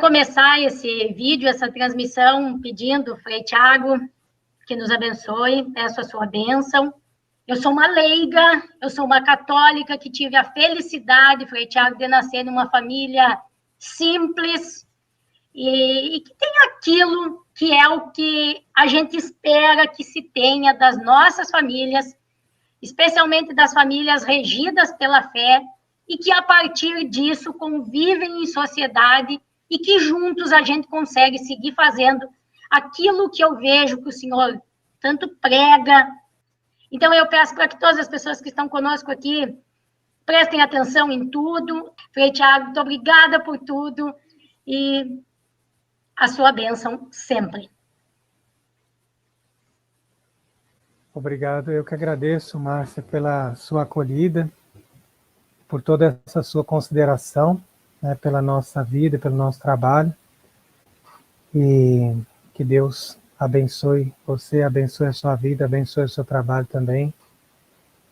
começar esse vídeo, essa transmissão, pedindo, Frei Tiago, que nos abençoe, peço a sua bênção. Eu sou uma leiga, eu sou uma católica que tive a felicidade, Frei Tiago, de nascer numa família simples e que tem aquilo que é o que a gente espera que se tenha das nossas famílias, especialmente das famílias regidas pela fé, e que, a partir disso, convivem em sociedade e que juntos a gente consegue seguir fazendo aquilo que eu vejo que o Senhor tanto prega. Então, eu peço para que todas as pessoas que estão conosco aqui prestem atenção em tudo. Frei Tiago, muito obrigada por tudo e a sua bênção sempre. Obrigado, eu que agradeço, Márcia, pela sua acolhida, por toda essa sua consideração, né, pela nossa vida, pelo nosso trabalho, e que Deus abençoe você, abençoe a sua vida, abençoe o seu trabalho também,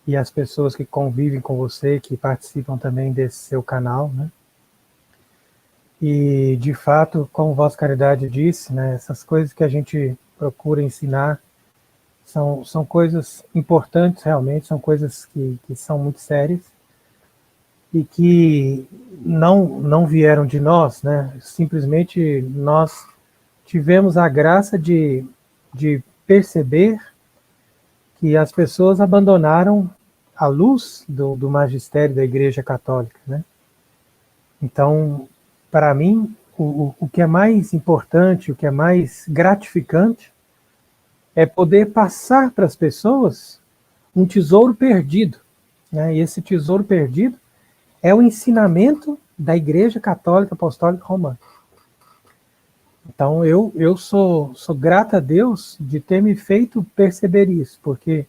e as pessoas que convivem com você, que participam também desse seu canal, né? E, de fato, como Vossa Caridade disse, né, essas coisas que a gente procura ensinar são coisas importantes, realmente, são coisas que são muito sérias e que não vieram de nós, né? Simplesmente nós tivemos a graça de perceber que as pessoas abandonaram a luz do magistério da Igreja Católica, né? Então, para mim, o que é mais importante, o que é mais gratificante, é poder passar para as pessoas um tesouro perdido, né? E esse tesouro perdido é o ensinamento da Igreja Católica Apostólica Romana. Então, eu sou grato a Deus de ter me feito perceber isso, porque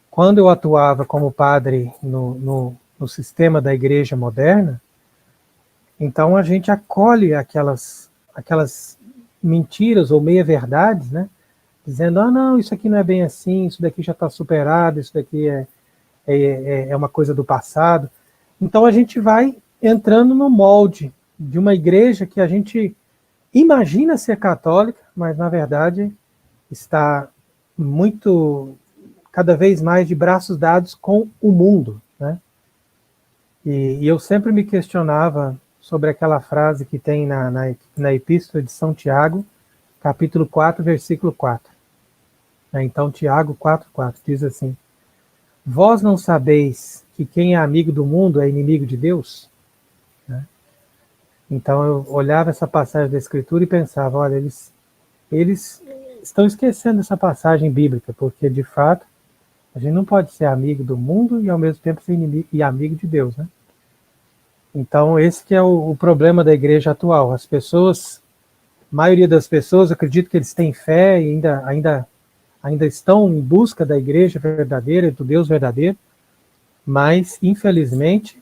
quando eu atuava como padre no sistema da Igreja moderna, então a gente acolhe aquelas mentiras ou meia-verdades, né? Dizendo, não, isso aqui não é bem assim, isso daqui já está superado, isso daqui é uma coisa do passado. Então a gente vai entrando no molde de uma igreja que a gente imagina ser católica, mas na verdade está cada vez mais de braços dados com o mundo, né? E eu sempre me questionava sobre aquela frase que tem na Epístola de São Tiago, capítulo 4, versículo 4. Então, Tiago 4,4 diz assim: vós não sabeis que quem é amigo do mundo é inimigo de Deus? Né? Então, eu olhava essa passagem da Escritura e pensava, olha, eles estão esquecendo essa passagem bíblica, porque, de fato, a gente não pode ser amigo do mundo e, ao mesmo tempo, ser inimigo e amigo de Deus, né? Então, esse que é o problema da igreja atual. As pessoas, a maioria das pessoas, acredito que eles têm fé e ainda estão em busca da igreja verdadeira, do Deus verdadeiro, mas, infelizmente,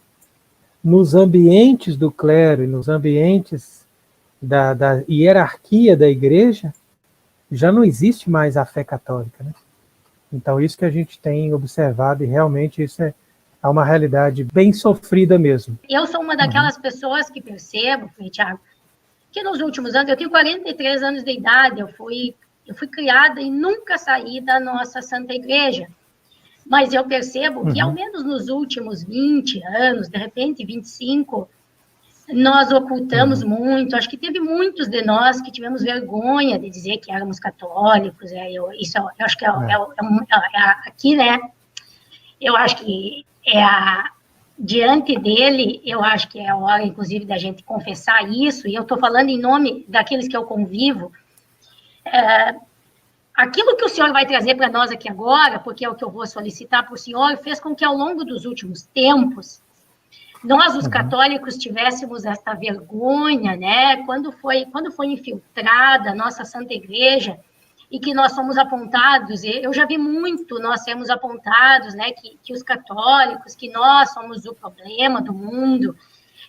nos ambientes do clero e nos ambientes da hierarquia da igreja, já não existe mais a fé católica, né? Então, isso que a gente tem observado, e realmente isso é uma realidade bem sofrida mesmo. Eu sou uma daquelas pessoas que percebo, Tiago, que nos últimos anos, eu tenho 43 anos de idade, eu fui criada e nunca saí da nossa Santa Igreja. Mas eu percebo que, ao menos nos últimos 20 anos, de repente 25, nós ocultamos muito. Acho que teve muitos de nós que tivemos vergonha de dizer que éramos católicos. Eu acho que aqui, né? Eu acho que diante dele, eu acho que é a hora, inclusive, da gente confessar isso. E eu estou falando em nome daqueles que eu convivo. Aquilo que o senhor vai trazer para nós aqui agora, porque é o que eu vou solicitar para o senhor, fez com que, ao longo dos últimos tempos, nós, os católicos, tivéssemos esta vergonha, né? Quando foi infiltrada a nossa Santa Igreja e que nós somos apontados, eu já vi muito nós sermos apontados, né? Que os católicos, que nós somos o problema do mundo,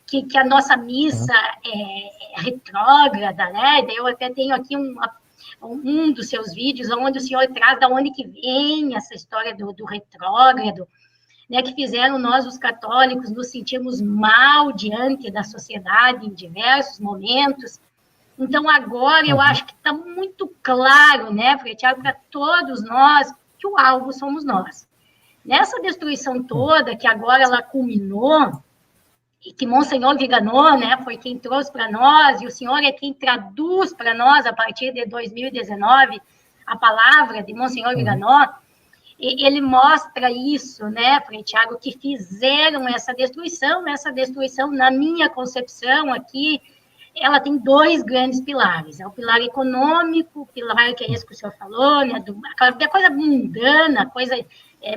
que a nossa missa é retrógrada, né? Eu até tenho aqui um dos seus vídeos, onde o senhor traz da onde que vem essa história do retrógrado, né, que fizeram nós, os católicos, nos sentirmos mal diante da sociedade em diversos momentos. Então, agora, eu acho que está muito claro, né, Frei Tiago, para todos nós, que o alvo somos nós. Nessa destruição toda, que agora ela culminou, e que Monsenhor Viganò, né, foi quem trouxe para nós, e o Senhor é quem traduz para nós, a partir de 2019, a palavra de Monsenhor Viganò, ele mostra isso, né, Frei Tiago, que fizeram essa destruição, na minha concepção aqui, ela tem dois grandes pilares. É o pilar econômico, o pilar que é esse que o senhor falou, né, da coisa mundana,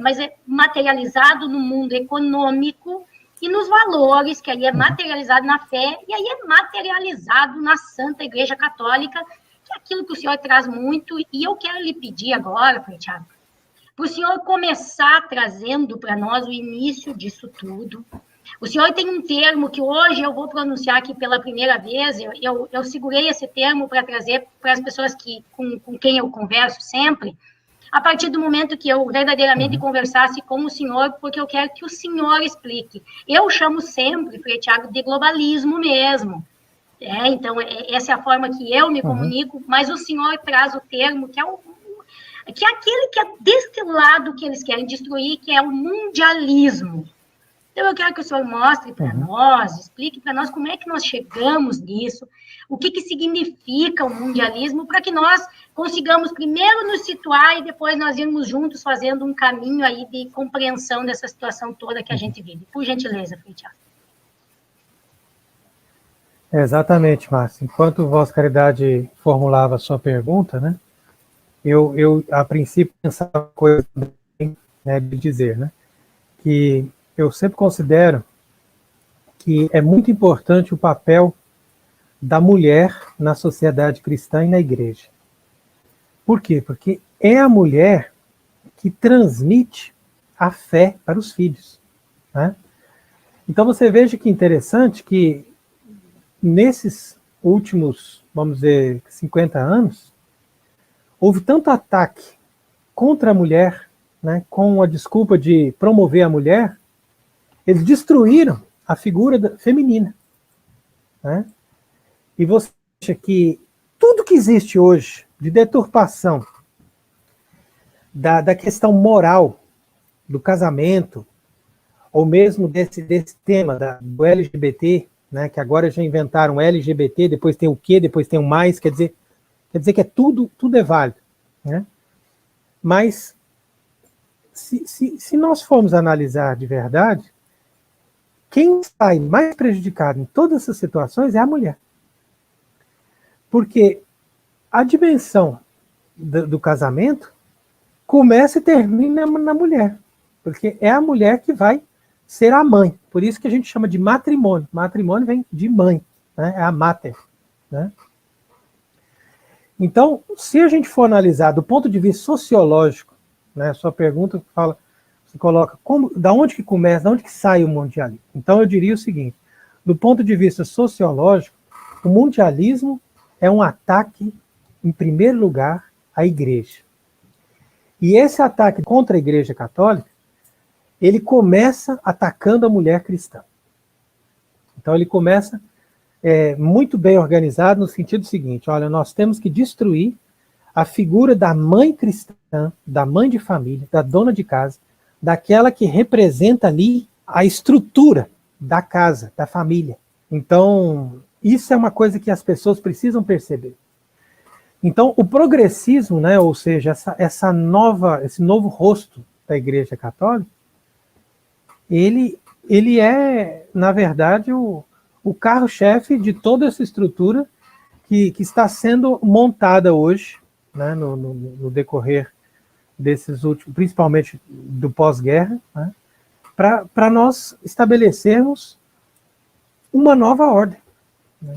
mas é materializado no mundo econômico e nos valores, que aí é materializado na fé, e aí é materializado na Santa Igreja Católica, que é aquilo que o senhor traz muito, e eu quero lhe pedir agora, Frei Tiago, para o senhor começar trazendo para nós o início disso tudo. O senhor tem um termo que hoje eu vou pronunciar aqui pela primeira vez, eu segurei esse termo para trazer para as pessoas com quem eu converso sempre, a partir do momento que eu verdadeiramente conversasse com o senhor, porque eu quero que o senhor explique. Eu chamo sempre, Frei Tiago, de globalismo mesmo. Então, essa é a forma que eu me comunico, mas o senhor traz o termo que é aquele que é desse lado que eles querem destruir, que é o mundialismo. Então, eu quero que o senhor mostre para nós, explique para nós como é que nós chegamos nisso, o que significa o mundialismo, para que nós consigamos primeiro nos situar e depois nós irmos juntos fazendo um caminho aí de compreensão dessa situação toda que a gente vive. Por gentileza, Frei Tiago. Exatamente, Márcia. Enquanto Vossa Caridade formulava a sua pergunta, né, eu a princípio pensava uma coisa, né, de dizer, né, que eu sempre considero que é muito importante o papel da mulher na sociedade cristã e na igreja. Por quê? Porque é a mulher que transmite a fé para os filhos, né? Então você veja que interessante que nesses últimos, vamos dizer, 50 anos, houve tanto ataque contra a mulher, né, com a desculpa de promover a mulher, eles destruíram a figura feminina, né? E você acha que tudo que existe hoje de deturpação da questão moral do casamento, ou mesmo desse tema do LGBT, né, que agora já inventaram LGBT, depois tem o quê, depois tem o mais, quer dizer que tudo é válido, né? Mas se nós formos analisar de verdade, quem sai mais prejudicado em todas essas situações é a mulher. Porque a dimensão do casamento começa e termina na mulher. Porque é a mulher que vai ser a mãe. Por isso que a gente chama de matrimônio. Matrimônio vem de mãe, né? É a mater, né? Então, se a gente for analisar do ponto de vista sociológico, né, a sua pergunta fala... Você coloca, da onde que começa, da onde que sai o mundialismo? Então eu diria o seguinte, do ponto de vista sociológico, o mundialismo é um ataque, em primeiro lugar, à igreja. E esse ataque contra a Igreja Católica, ele começa atacando a mulher cristã. Então ele começa muito bem organizado no sentido seguinte, olha, nós temos que destruir a figura da mãe cristã, da mãe de família, da dona de casa, daquela que representa ali a estrutura da casa, da família. Então, isso é uma coisa que as pessoas precisam perceber. Então, o progressismo, né, ou seja, esse novo rosto da Igreja Católica, ele é, na verdade, o carro-chefe de toda essa estrutura que está sendo montada hoje, né, no decorrer desses últimos, principalmente do pós-guerra, né, para nós estabelecermos uma nova ordem.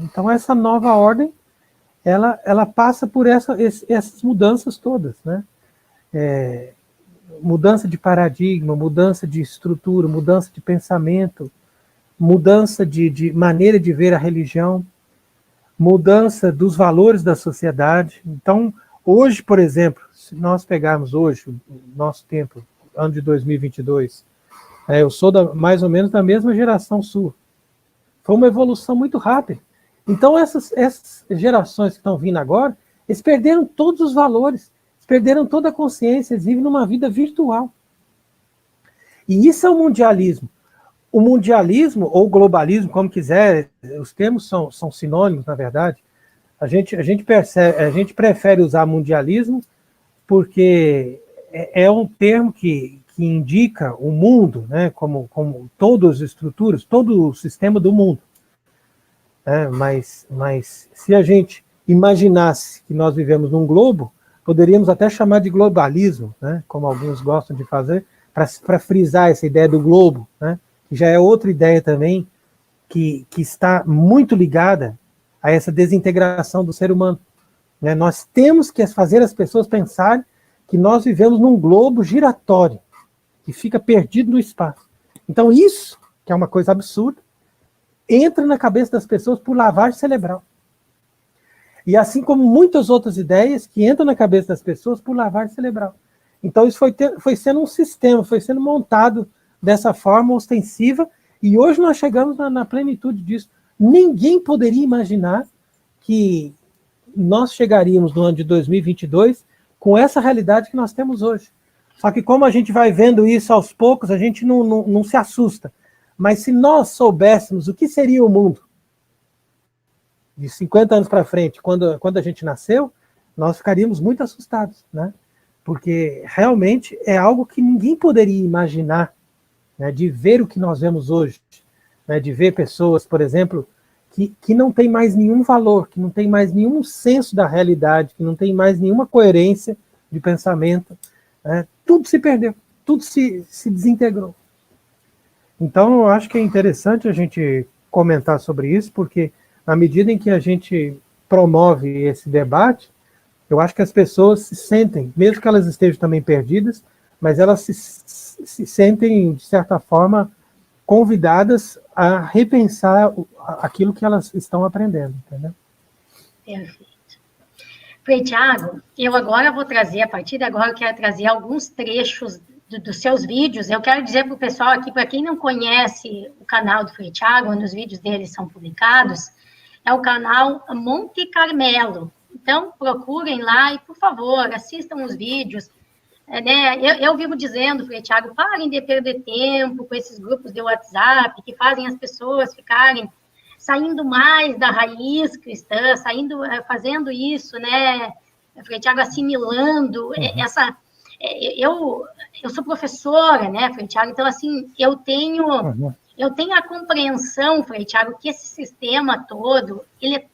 Então, essa nova ordem, ela passa por essas mudanças todas, né? Mudança de paradigma, mudança de estrutura, mudança de pensamento, mudança de maneira de ver a religião, mudança dos valores da sociedade. Então, hoje, por exemplo, se nós pegarmos hoje, o nosso tempo, ano de 2022, eu sou mais ou menos da mesma geração sua. Foi uma evolução muito rápida. Então, essas gerações que estão vindo agora, eles perderam todos os valores, eles perderam toda a consciência, eles vivem numa vida virtual. E isso é o mundialismo. O mundialismo, ou globalismo, como quiser, os termos são sinônimos, na verdade. A gente prefere usar mundialismo porque é um termo que indica o mundo, né, como todas as estruturas, todo o sistema do mundo. Mas se a gente imaginasse que nós vivemos num globo, poderíamos até chamar de globalismo, né, como alguns gostam de fazer, para frisar essa ideia do globo, né, que já é outra ideia também que está muito ligada a essa desintegração do ser humano. Né? Nós temos que fazer as pessoas pensarem que nós vivemos num globo giratório, que fica perdido no espaço. Então isso, que é uma coisa absurda, entra na cabeça das pessoas por lavagem cerebral. E assim como muitas outras ideias que entram na cabeça das pessoas por lavagem cerebral. Então isso foi sendo um sistema, foi sendo montado dessa forma ostensiva, e hoje nós chegamos na plenitude disso. Ninguém poderia imaginar que nós chegaríamos no ano de 2022 com essa realidade que nós temos hoje. Só que como a gente vai vendo isso aos poucos, a gente não se assusta. Mas se nós soubéssemos o que seria o mundo de 50 anos para frente, quando a gente nasceu, nós ficaríamos muito assustados, né? Porque realmente é algo que ninguém poderia imaginar, né, de ver o que nós vemos hoje, né, de ver pessoas, por exemplo, que não tem mais nenhum valor, que não tem mais nenhum senso da realidade, que não tem mais nenhuma coerência de pensamento, né? Tudo se perdeu, tudo se desintegrou. Então, eu acho que é interessante a gente comentar sobre isso, porque na medida em que a gente promove esse debate, eu acho que as pessoas se sentem, mesmo que elas estejam também perdidas, mas elas se sentem, de certa forma, convidadas a repensar aquilo que elas estão aprendendo, entendeu? Perfeito. Frei Tiago, eu agora vou trazer, a partir de agora, eu quero trazer alguns trechos dos seus vídeos. Eu quero dizer para o pessoal aqui, para quem não conhece o canal do Frei Tiago, onde os vídeos dele são publicados, é o canal Monte Carmelo. Então, procurem lá e, por favor, assistam os vídeos. Né? Eu vivo dizendo, Frei Tiago, parem de perder tempo com esses grupos de WhatsApp que fazem as pessoas ficarem saindo mais da raiz cristã, fazendo isso, né, Frei Tiago, assimilando essa... Eu sou professora, né, Frei Tiago, então, assim, eu tenho a compreensão, Frei Tiago, que esse sistema todo, ele é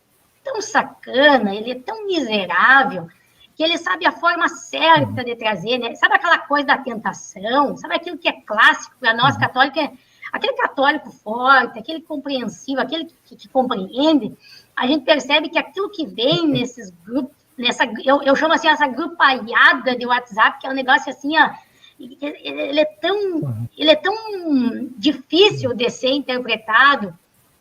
tão sacana, ele é tão miserável, que ele sabe a forma certa de trazer, né? Sabe aquela coisa da tentação? Sabe aquilo que é clássico para nós católicos? Aquele católico forte, aquele compreensivo, aquele que compreende, a gente percebe que aquilo que vem nesses grupos, eu chamo assim, essa grupalhada de WhatsApp, que é um negócio assim, ó, ele é tão difícil de ser interpretado,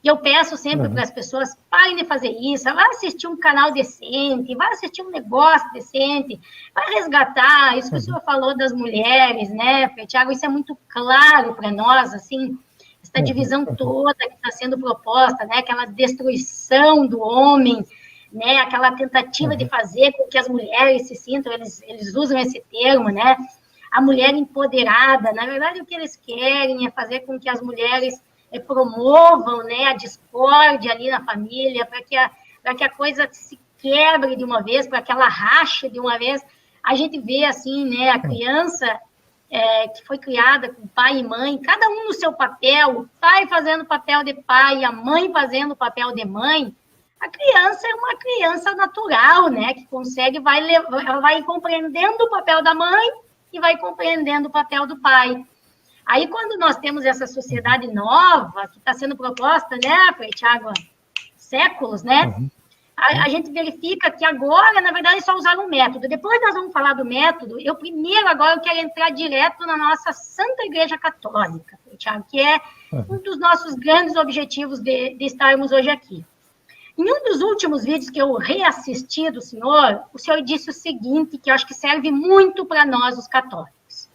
e eu peço sempre para as pessoas, parem de fazer isso, vai assistir um canal decente, vai assistir um negócio decente, vai resgatar isso que o senhor falou das mulheres, né, Tiago, isso é muito claro para nós, assim, essa divisão toda que está sendo proposta, né, aquela destruição do homem, né, aquela tentativa de fazer com que as mulheres se sintam, eles usam esse termo, né, a mulher empoderada, na verdade o que eles querem é fazer com que as mulheres promovam, né, a discórdia ali na família, para que a coisa se quebre de uma vez, para que ela rache de uma vez. A gente vê, assim, né, a criança que foi criada com pai e mãe, cada um no seu papel, o pai fazendo o papel de pai, a mãe fazendo o papel de mãe. A criança é uma criança natural, né, que ela vai compreendendo o papel da mãe e vai compreendendo o papel do pai. Aí, quando nós temos essa sociedade nova, que está sendo proposta, né, Frei Tiago, há séculos, né, a gente verifica que agora, na verdade, só usaram um método. Depois nós vamos falar do método. Eu quero entrar direto na nossa Santa Igreja Católica, Frei Tiago, que é um dos nossos grandes objetivos de estarmos hoje aqui. Em um dos últimos vídeos que eu reassisti do senhor, o senhor disse o seguinte, que eu acho que serve muito para nós, os católicos.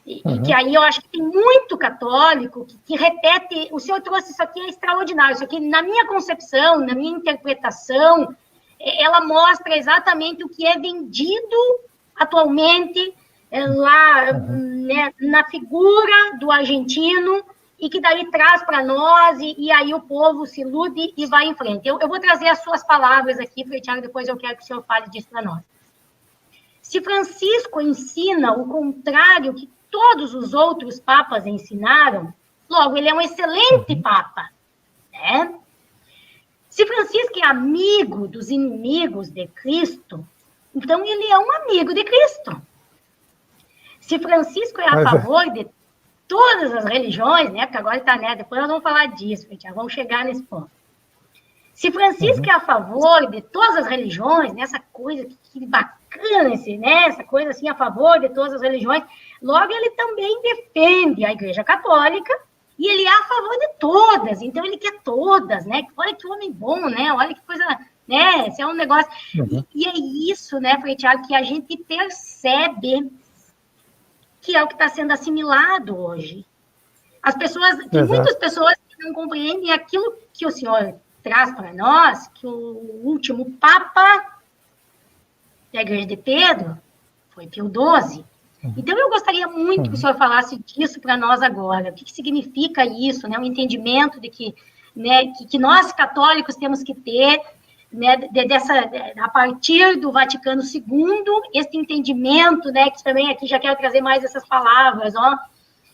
E que aí eu acho que tem muito católico que repete, o senhor trouxe isso aqui, é extraordinário, isso aqui, na minha concepção, na minha interpretação, ela mostra exatamente o que é vendido atualmente lá, né, na figura do argentino, e que daí traz para nós, e aí o povo se ilude e vai em frente. Eu vou trazer as suas palavras aqui, Frei Tiago, depois eu quero que o senhor fale disso para nós. Se Francisco ensina o contrário que todos os outros papas ensinaram, logo, ele é um excelente papa, né? Se Francisco é amigo dos inimigos de Cristo, então ele é um amigo de Cristo. Se Francisco é a favor de todas as religiões, né? Porque agora está, né? Depois nós vamos falar disso, já vamos chegar nesse ponto. Se Francisco é a favor de todas as religiões, nessa coisa que bacana, né? Essa coisa assim, a favor de todas as religiões, logo ele também defende a Igreja Católica e ele é a favor de todas, então ele quer todas, né? Olha que homem bom, né? Olha que coisa, né? Esse é um negócio. E é isso, né, Frei Tiago, que a gente percebe que é o que está sendo assimilado hoje. As pessoas, tem muitas pessoas que não compreendem aquilo que o senhor traz para nós, que o último Papa da Igreja de Pedro foi Pio XII. Então, eu gostaria muito que o senhor falasse disso para nós agora. O que significa isso, né? O entendimento de que, né, que nós, católicos, temos que ter, né, a partir do Vaticano II, esse entendimento, né, que também aqui já quero trazer mais essas palavras, ó.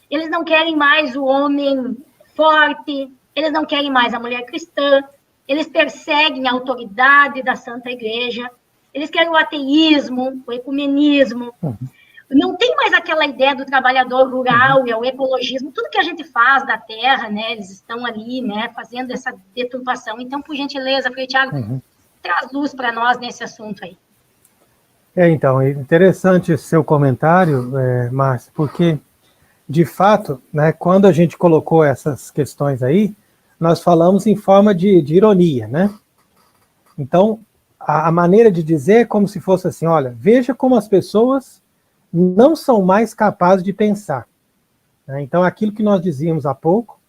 Eles não querem mais o homem forte, eles não querem mais a mulher cristã, eles perseguem a autoridade da Santa Igreja, eles querem o ateísmo, o ecumenismo, não tem mais aquela ideia do trabalhador rural e o ecologismo, tudo que a gente faz da terra, né, eles estão ali, né, fazendo essa deturpação. Então, por gentileza, Frei Tiago, traz luz para nós nesse assunto aí. Então, é interessante esse seu comentário, Márcia, porque, de fato, né, quando a gente colocou essas questões aí, nós falamos em forma de ironia, né? Então, a maneira de dizer é como se fosse assim, olha, veja como as pessoas não são mais capazes de pensar. Né? Então, aquilo que nós dizíamos há pouco,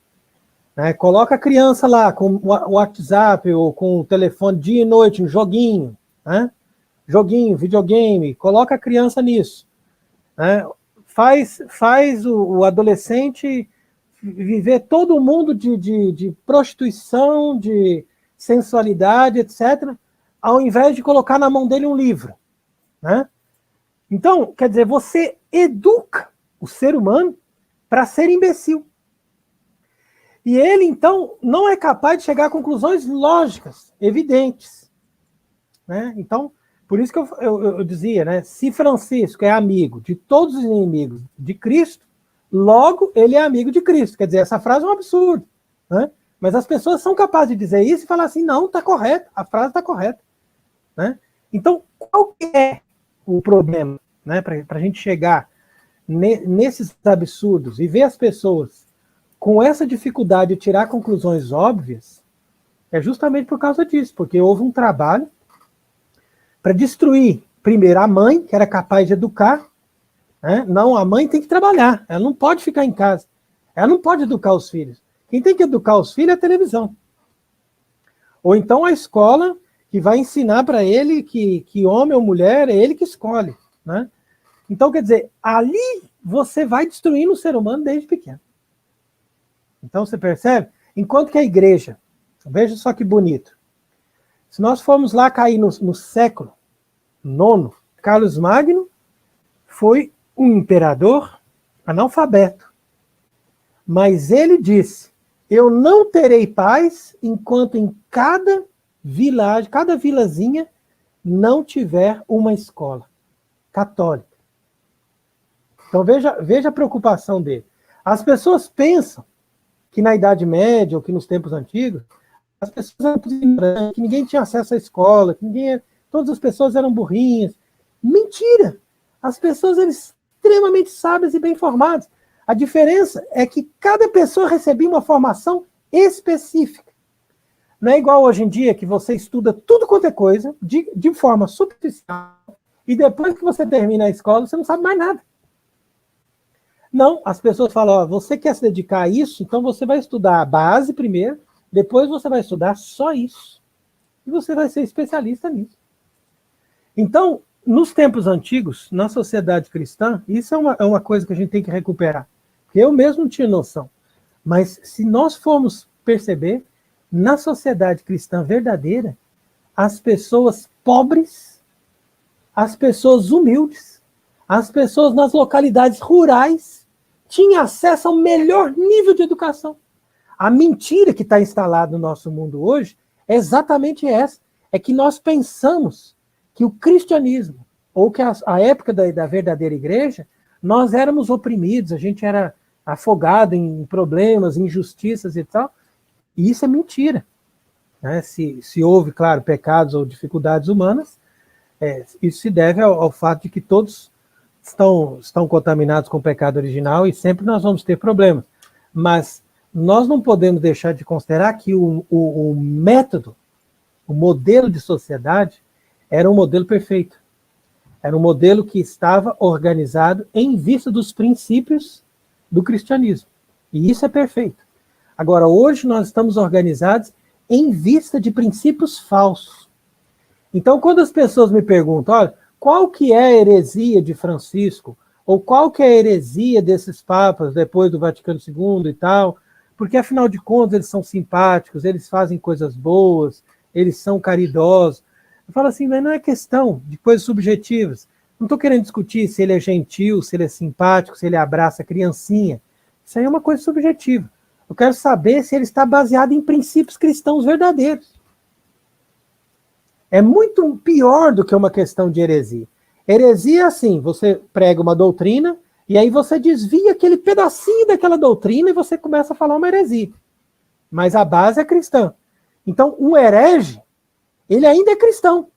né, coloca a criança lá com o WhatsApp ou com o telefone dia e noite, um joguinho, né? Joguinho, videogame, coloca a criança nisso. Né? Faz o adolescente viver todo mundo de prostituição, de sensualidade, etc., ao invés de colocar na mão dele um livro. Né? Então, quer dizer, você educa o ser humano para ser imbecil. E ele, então, não é capaz de chegar a conclusões lógicas, evidentes. Né? Então, por isso que eu dizia, né, se Francisco é amigo de todos os inimigos de Cristo, logo ele é amigo de Cristo. Quer dizer, essa frase é um absurdo. Né? Mas as pessoas são capazes de dizer isso e falar assim, não, está correto, a frase está correta. Né? Então, qual que é o problema, né, para a gente chegar nesses absurdos e ver as pessoas com essa dificuldade de tirar conclusões óbvias? É justamente por causa disso, porque houve um trabalho para destruir, primeiro, a mãe, que era capaz de educar. Né? Não, a mãe tem que trabalhar, ela não pode ficar em casa, ela não pode educar os filhos. Quem tem que educar os filhos é a televisão. Ou então a escola, que vai ensinar para ele que homem ou mulher é ele que escolhe. Né? Então, quer dizer, ali você vai destruindo o ser humano desde pequeno. Então, você percebe? Enquanto que a igreja, veja só que bonito, se nós formos lá cair no século IX, Carlos Magno foi um imperador analfabeto. Mas ele disse, eu não terei paz enquanto em cada vilagem, cada vilazinha, não tiver uma escola católica. Então veja a preocupação dele. As pessoas pensam que na Idade Média ou que nos tempos antigos, as pessoas eram ignorantes, que ninguém tinha acesso à escola, que todas as pessoas eram burrinhas. Mentira! As pessoas eram extremamente sábias e bem formadas. A diferença é que cada pessoa recebia uma formação específica. Não é igual hoje em dia que você estuda tudo quanto é coisa, de forma superficial, e depois que você termina a escola, você não sabe mais nada. Não, as pessoas falam, ó, você quer se dedicar a isso, então você vai estudar a base primeiro, depois você vai estudar só isso. E você vai ser especialista nisso. Então, nos tempos antigos, na sociedade cristã, isso é uma coisa que a gente tem que recuperar. Porque eu mesmo não tinha noção. Mas se nós formos perceber, na sociedade cristã verdadeira, as pessoas pobres, as pessoas humildes, as pessoas nas localidades rurais tinham acesso ao melhor nível de educação. A mentira que está instalada no nosso mundo hoje é exatamente essa. É que nós pensamos que o cristianismo, ou que a época da verdadeira igreja, nós éramos oprimidos, a gente era afogado em problemas, injustiças e tal. E isso é mentira. Né? Se houve, claro, pecados ou dificuldades humanas, isso se deve ao fato de que todos estão contaminados com o pecado original e sempre nós vamos ter problemas. Mas nós não podemos deixar de considerar que o método, o modelo de sociedade, era um modelo perfeito. Era um modelo que estava organizado em vista dos princípios do cristianismo. E isso é perfeito. Agora, hoje nós estamos organizados em vista de princípios falsos. Então, quando as pessoas me perguntam, olha, qual que é a heresia de Francisco? Ou qual que é a heresia desses papas depois do Vaticano II e tal? Porque, afinal de contas, eles são simpáticos, eles fazem coisas boas, eles são caridosos. Eu falo assim, mas não é questão de coisas subjetivas. Não estou querendo discutir se ele é gentil, se ele é simpático, se ele abraça a criancinha. Isso aí é uma coisa subjetiva. Eu quero saber se ele está baseado em princípios cristãos verdadeiros. É muito pior do que uma questão de heresia. Heresia é assim, você prega uma doutrina e aí você desvia aquele pedacinho daquela doutrina e você começa a falar uma heresia. Mas a base é cristã. Então, um herege, ele ainda é cristão.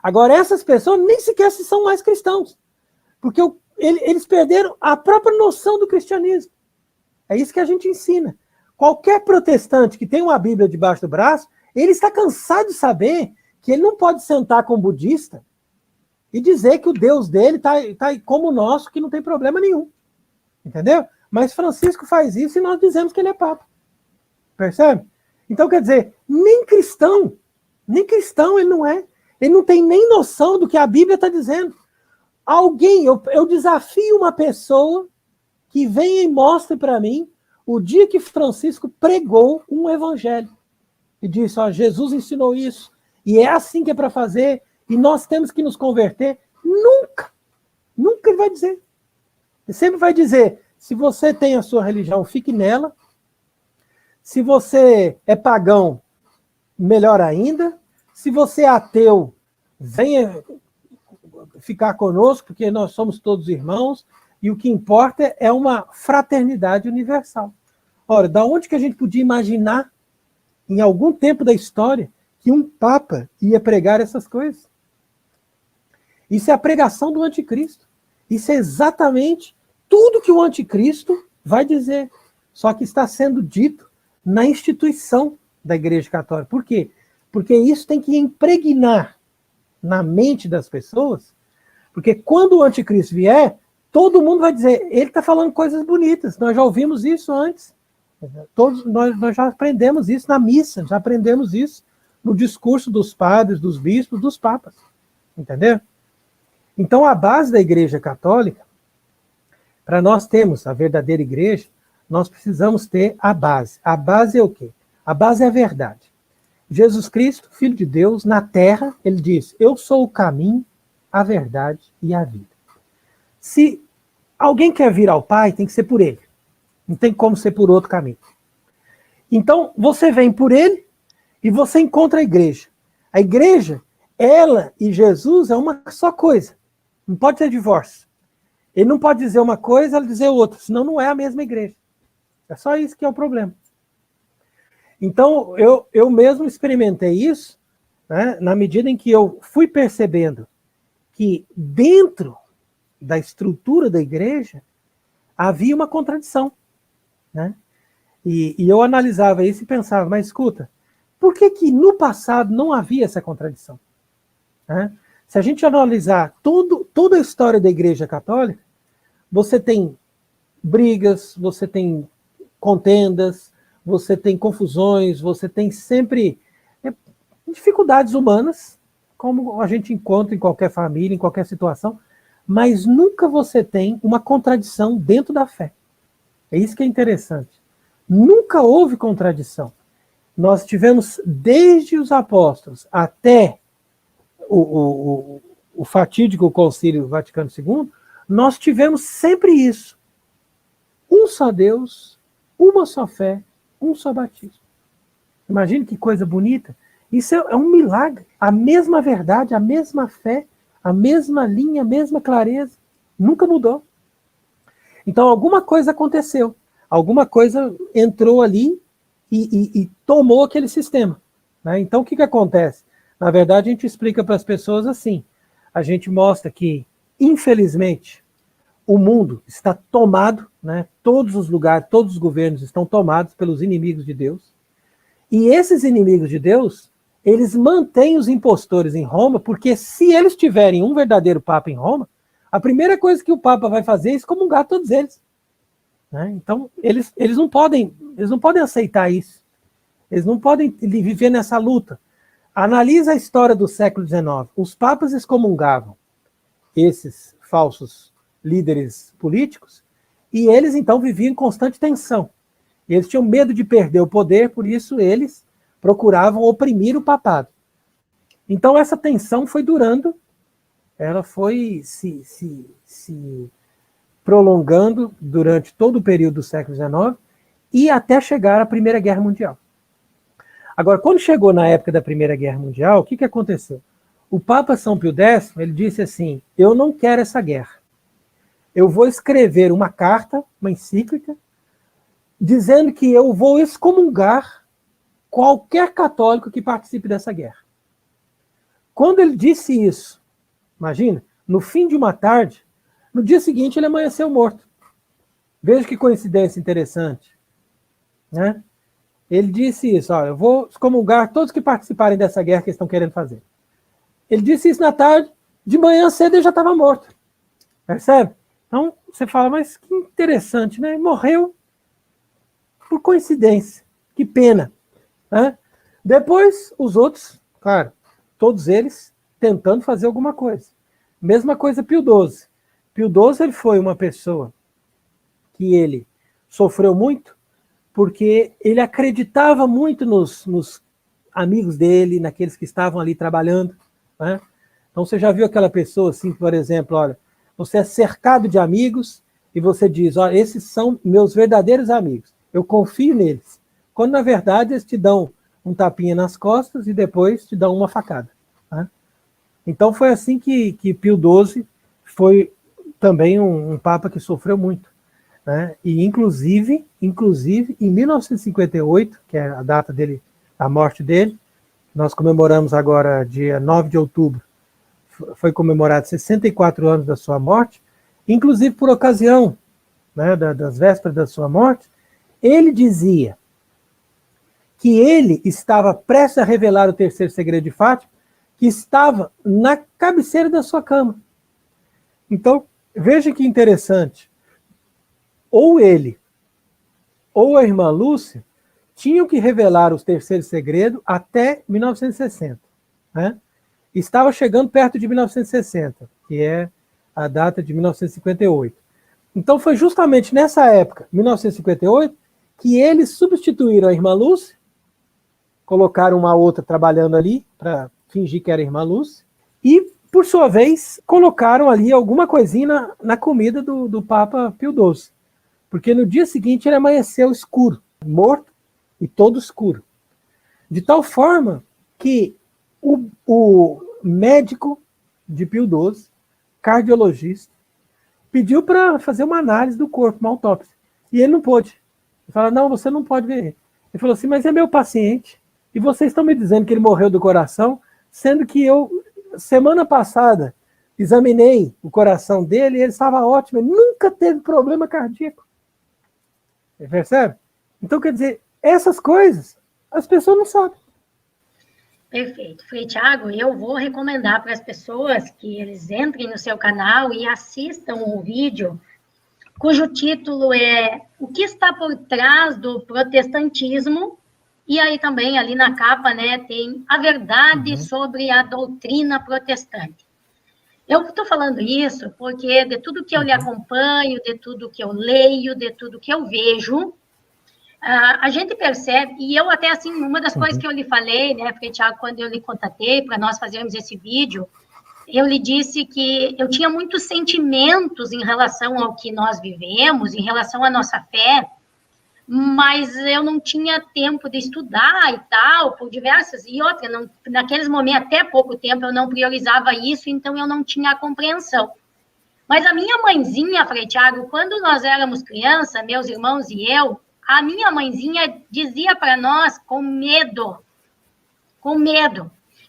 Agora, essas pessoas nem sequer são mais cristãos. Porque eles perderam a própria noção do cristianismo. É isso que a gente ensina. Qualquer protestante que tem uma Bíblia debaixo do braço, ele está cansado de saber que ele não pode sentar com um budista e dizer que o Deus dele está como o nosso, que não tem problema nenhum. Entendeu? Mas Francisco faz isso e nós dizemos que ele é papa. Percebe? Então, quer dizer, nem cristão ele não é. Ele não tem nem noção do que a Bíblia está dizendo. Eu desafio uma pessoa que venha e mostre para mim o dia que Francisco pregou um evangelho. E disse, ó, Jesus ensinou isso, e é assim que é para fazer, e nós temos que nos converter. Nunca ele vai dizer. Ele sempre vai dizer, se você tem a sua religião, fique nela. Se você é pagão, melhor ainda. Se você é ateu, venha ficar conosco, porque nós somos todos irmãos, e o que importa é uma fraternidade universal. Ora, da onde que a gente podia imaginar, em algum tempo da história, que um papa ia pregar essas coisas? Isso é a pregação do anticristo. Isso é exatamente tudo que o anticristo vai dizer. Só que está sendo dito na instituição da Igreja Católica. Por quê? Porque isso tem que impregnar na mente das pessoas, porque quando o anticristo vier, todo mundo vai dizer, ele está falando coisas bonitas, nós já ouvimos isso antes. Nós já aprendemos isso na missa, já aprendemos isso no discurso dos padres, dos bispos, dos papas. Entendeu? Então, a base da Igreja Católica, para nós termos a verdadeira igreja, nós precisamos ter a base. A base é o quê? A base é a verdade. Jesus Cristo, Filho de Deus, na terra, ele diz, eu sou o caminho, a verdade e a vida. Se alguém quer vir ao Pai, tem que ser por ele. Não tem como ser por outro caminho. Então, você vem por ele e você encontra a igreja. A igreja, ela e Jesus é uma só coisa. Não pode ter divórcio. Ele não pode dizer uma coisa e ela dizer outra, senão não é a mesma igreja. É só isso que é o problema. Então, eu mesmo experimentei isso, né, na medida em que eu fui percebendo que dentro da estrutura da igreja havia uma contradição. Né? E eu analisava isso e pensava, mas escuta, por que no passado não havia essa contradição? Né? Se a gente analisar toda a história da Igreja Católica, você tem brigas, você tem contendas, você tem confusões, você tem sempre dificuldades humanas, como a gente encontra em qualquer família, em qualquer situação, mas nunca você tem uma contradição dentro da fé. É isso que é interessante. Nunca houve contradição. Nós tivemos, desde os apóstolos até o fatídico Concílio Vaticano II, nós tivemos sempre isso. Um só Deus, uma só fé, um só batismo. Imagine que coisa bonita. Isso é um milagre. A mesma verdade, a mesma fé, a mesma linha, a mesma clareza. Nunca mudou. Então, alguma coisa aconteceu. Alguma coisa entrou ali e tomou aquele sistema. Né? Então, o que acontece? Na verdade, a gente explica para as pessoas assim. A gente mostra que, infelizmente, o mundo está tomado, né? Todos os lugares, todos os governos estão tomados pelos inimigos de Deus. E esses inimigos de Deus, eles mantêm os impostores em Roma, porque se eles tiverem um verdadeiro Papa em Roma, a primeira coisa que o Papa vai fazer é excomungar todos eles. Né? Então, eles não podem aceitar isso. Eles não podem viver nessa luta. Analisa a história do século XIX. Os papas excomungavam esses falsos líderes políticos e eles, então, viviam em constante tensão. Eles tinham medo de perder o poder, por isso eles procuravam oprimir o papado. Então, essa tensão foi durando, ela foi se prolongando durante todo o período do século XIX e até chegar à Primeira Guerra Mundial. Agora, quando chegou na época da Primeira Guerra Mundial, o que aconteceu? O Papa São Pio X, ele disse assim, eu não quero essa guerra. Eu vou escrever uma carta, uma encíclica, dizendo que eu vou excomungar qualquer católico que participe dessa guerra. Quando ele disse isso, imagina, no fim de uma tarde, no dia seguinte ele amanheceu morto. Veja que coincidência interessante. Né? Ele disse isso, ó, eu vou excomungar todos que participarem dessa guerra que eles estão querendo fazer. Ele disse isso na tarde, de manhã cedo ele já estava morto. Percebe? Então, você fala, mas que interessante, né? Morreu por coincidência. Que pena. Né? Depois, os outros, claro, todos eles tentando fazer alguma coisa. Mesma coisa Pio XII. Pio XII ele foi uma pessoa que ele sofreu muito, porque ele acreditava muito nos amigos dele, naqueles que estavam ali trabalhando. Né? Então você já viu aquela pessoa assim, por exemplo, olha, você é cercado de amigos e você diz, olha, esses são meus verdadeiros amigos, eu confio neles. Quando na verdade eles te dão um tapinha nas costas e depois te dão uma facada. Né? Então foi assim que Pio XII foi também um papa que sofreu muito. Né? E inclusive, em 1958, que é a data dele, a morte dele, nós comemoramos agora, dia 9 de outubro, foi comemorado 64 anos da sua morte, inclusive por ocasião, né, das vésperas da sua morte, ele dizia que ele estava prestes a revelar o terceiro segredo de Fátima, que estava na cabeceira da sua cama. Então, veja que interessante. Ou ele, ou a irmã Lúcia, tinham que revelar o terceiro segredo até 1960. Né? Estava chegando perto de 1960, que é a data de 1958. Então foi justamente nessa época, 1958, que eles substituíram a irmã Lúcia, colocaram uma outra trabalhando ali, para fingir que era a irmã Lúcia, e, por sua vez, colocaram ali alguma coisinha na comida do Papa Pio XII. Porque no dia seguinte ele amanheceu escuro, morto e todo escuro. De tal forma que o médico de Pio XII, cardiologista, pediu para fazer uma análise do corpo, uma autópsia. E ele não pôde. Ele falou, não, você não pode ver ele. Ele falou assim, mas é meu paciente, e vocês estão me dizendo que ele morreu do coração, sendo que eu, semana passada, examinei o coração dele e ele estava ótimo, ele nunca teve problema cardíaco. Você percebe? Então, quer dizer, essas coisas, as pessoas não sabem. Perfeito. Frei Tiago, eu vou recomendar para as pessoas que eles entrem no seu canal e assistam o vídeo cujo título é O que está por trás do protestantismo, e aí também ali na capa, né, tem a verdade sobre a doutrina protestante. Eu estou falando isso porque de tudo que eu lhe acompanho, de tudo que eu leio, de tudo que eu vejo, a gente percebe, e eu até, assim, uma das coisas que eu lhe falei, né, Tiago, quando eu lhe contatei para nós fazermos esse vídeo, eu lhe disse que eu tinha muitos sentimentos em relação ao que nós vivemos, em relação à nossa fé, mas eu não tinha tempo de estudar e tal, por diversas, e outra, não, naqueles momentos, até pouco tempo, eu não priorizava isso, então eu não tinha a compreensão. Mas a minha mãezinha, Frei Tiago, quando nós éramos criança, meus irmãos e eu, a minha mãezinha dizia para nós com medo.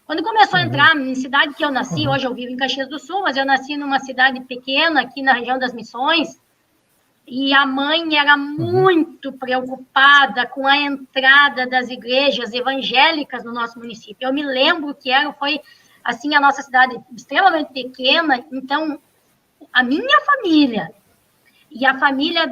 Quando começou a entrar em cidade que eu nasci, hoje eu vivo em Caxias do Sul, mas eu nasci numa cidade pequena, aqui na região das Missões, e a mãe era muito preocupada com a entrada das igrejas evangélicas no nosso município. Eu me lembro que foi, assim, a nossa cidade extremamente pequena, então, a minha família e a família